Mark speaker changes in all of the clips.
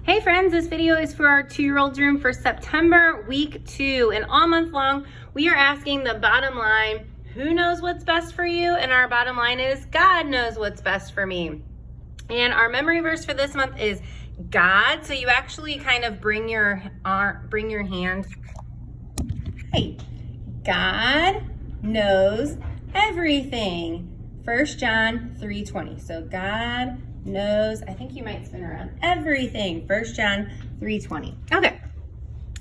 Speaker 1: Hey friends, this video is for our 2-year-old's room for September week 2, and all month long we are asking the bottom line, who knows what's best for you? And our bottom line is, God knows what's best for me. And our memory verse for this month is God. So you actually kind of bring your hand. Hey, God knows everything. 1 John 3:20. So God knows, I think you might spin around, everything. 1 John 3:20. Okay.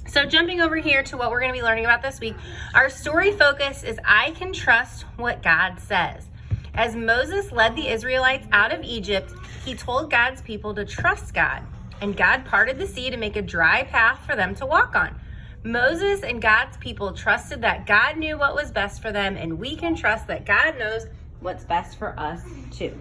Speaker 1: So jumping over here to what we're going to be learning about this week, our story focus is I can trust what God says. As Moses led the Israelites out of Egypt, he told God's people to trust God, and God parted the sea to make a dry path for them to walk on. Moses and God's people trusted that God knew what was best for them, and we can trust that God knows what's best for us too.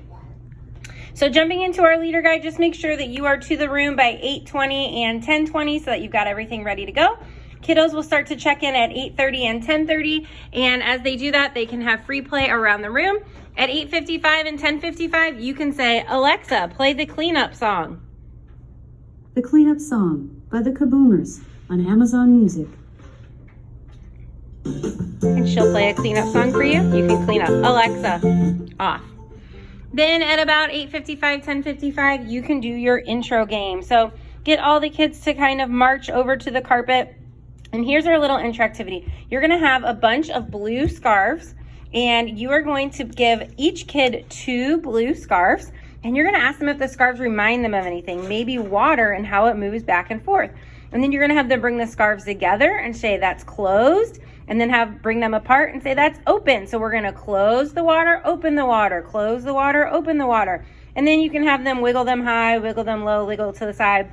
Speaker 1: So jumping into our leader guide, just make sure that you are to the room by 8:20 and 10:20 so that you've got everything ready to go. Kiddos will start to check in at 8:30 and 10:30, and as they do that, they can have free play around the room. At 8:55 and 10:55, you can say, Alexa, play the cleanup song.
Speaker 2: The Cleanup Song by the Kaboomers on Amazon Music.
Speaker 1: And she'll play a cleanup song for you. You can clean up. Alexa, off. Then at about 8:55, 10:55, you can do your intro game. So get all the kids to kind of march over to the carpet. And here's our little intro activity. You're going to have a bunch of blue scarves, and you are going to give each kid 2 blue scarves. And you're going to ask them if the scarves remind them of anything, maybe water and how it moves back and forth. And then you're going to have them bring the scarves together and say that's closed, and then bring them apart and say that's open. So we're going to close the water, open the water, close the water, open the water. And then you can have them wiggle them high, wiggle them low, wiggle to the side.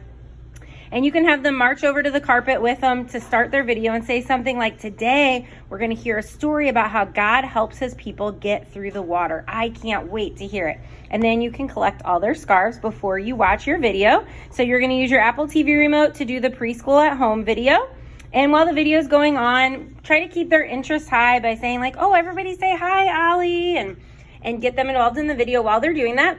Speaker 1: And you can have them march over to the carpet with them to start their video and say something like, today we're going to hear a story about how God helps his people get through the water. I can't wait to hear it. And then you can collect all their scarves before you watch your video. So you're going to use your Apple TV remote to do the preschool at home video. And while the video is going on, try to keep their interest high by saying like, oh, everybody say hi, Ollie, and get them involved in the video while they're doing that.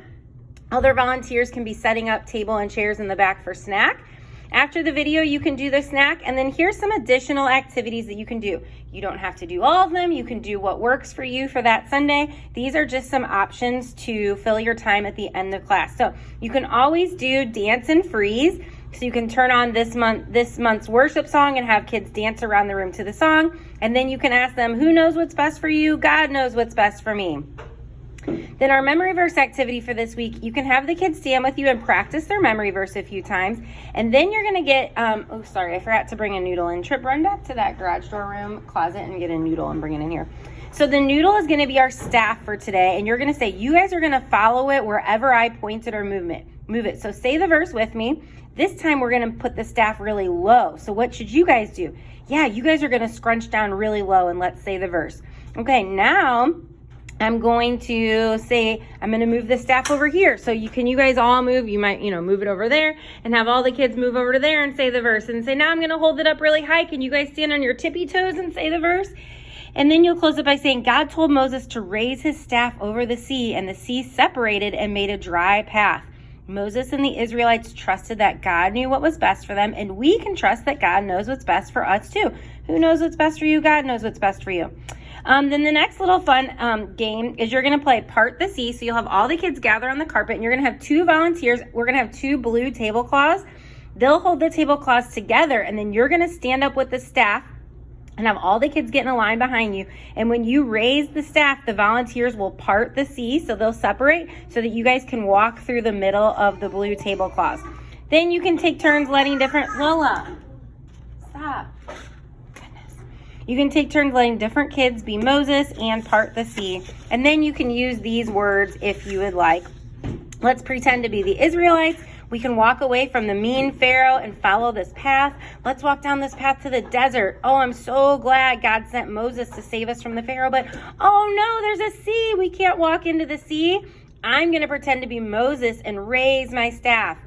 Speaker 1: Other volunteers can be setting up table and chairs in the back for snack. After the video, you can do the snack, and then here's some additional activities that you can do. You don't have to do all of them. You can do what works for you for that Sunday. These are just some options to fill your time at the end of class. So you can always do dance and freeze. So you can turn on this month's worship song and have kids dance around the room to the song. And then you can ask them, who knows what's best for you? God knows what's best for me. Then our memory verse activity for this week, you can have the kids stand with you and practice their memory verse a few times. And then you're going to get, oh, sorry, I forgot to bring a noodle in. Trip, run back to that garage door room closet and get a noodle and bring it in here. So the noodle is going to be our staff for today. And you're going to say, you guys are going to follow it wherever I point it or move it. So say the verse with me. This time we're going to put the staff really low. So what should you guys do? Yeah, you guys are going to scrunch down really low and let's say the verse. Okay, now I'm going to say, I'm going to move the staff over here. So you guys all move. You might, move it over there and have all the kids move over to there and say the verse and say, now I'm going to hold it up really high. Can you guys stand on your tippy toes and say the verse? And then you'll close it by saying, God told Moses to raise his staff over the sea, and the sea separated and made a dry path. Moses and the Israelites trusted that God knew what was best for them, and we can trust that God knows what's best for us too. Who knows what's best for you? God knows what's best for you. Then the next little fun game is you're going to play Part the Sea. So you'll have all the kids gather on the carpet, and you're going to have 2 volunteers. We're going to have 2 blue tablecloths. They'll hold the tablecloths together, and then you're going to stand up with the staff and have all the kids get in a line behind you. And when you raise the staff, the volunteers will part the sea, so they'll separate so that you guys can walk through the middle of the blue tablecloths. Then you can take turns letting Lola, stop. Goodness. You can take turns letting different kids be Moses and part the sea. And then you can use these words if you would like. Let's pretend to be the Israelites. We can walk away from the mean Pharaoh and follow this path. Let's walk down this path to the desert. Oh, I'm so glad God sent Moses to save us from the Pharaoh, but oh no, there's a sea. We can't walk into the sea. I'm going to pretend to be Moses and raise my staff.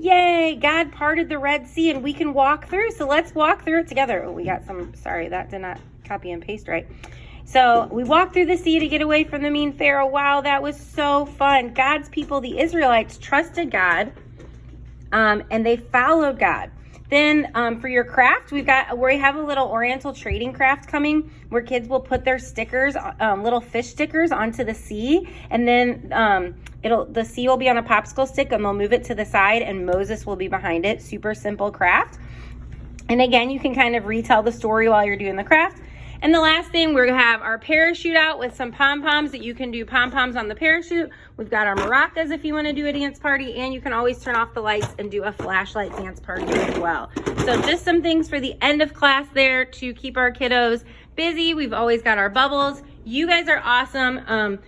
Speaker 1: Yay, God parted the Red Sea and we can walk through. So let's walk through it together. Oh, we got sorry, that did not copy and paste right. So we walked through the sea to get away from the mean Pharaoh. Wow, that was so fun. God's people, the Israelites, trusted God and they followed God. Then for your craft, we have a little Oriental trading craft coming where kids will put their stickers, little fish stickers onto the sea, and then the sea will be on a popsicle stick and they'll move it to the side and Moses will be behind it. Super simple craft. And again, you can kind of retell the story while you're doing the craft. And the last thing, we're gonna have our parachute out with some pom-poms that you can do pom-poms on the parachute. We've got our maracas if you wanna do a dance party, and you can always turn off the lights and do a flashlight dance party as well. So just some things for the end of class there to keep our kiddos busy. We've always got our bubbles. You guys are awesome.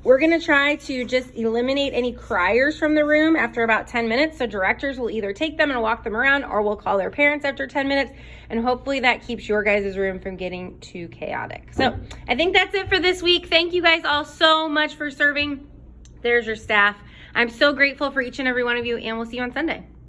Speaker 1: We're gonna try to just eliminate any criers from the room after about 10 minutes. So directors will either take them and walk them around, or we'll call their parents after 10 minutes. And hopefully that keeps your guys' room from getting too chaotic. So I think that's it for this week. Thank you guys all so much for serving. There's your staff. I'm so grateful for each and every one of you, and we'll see you on Sunday.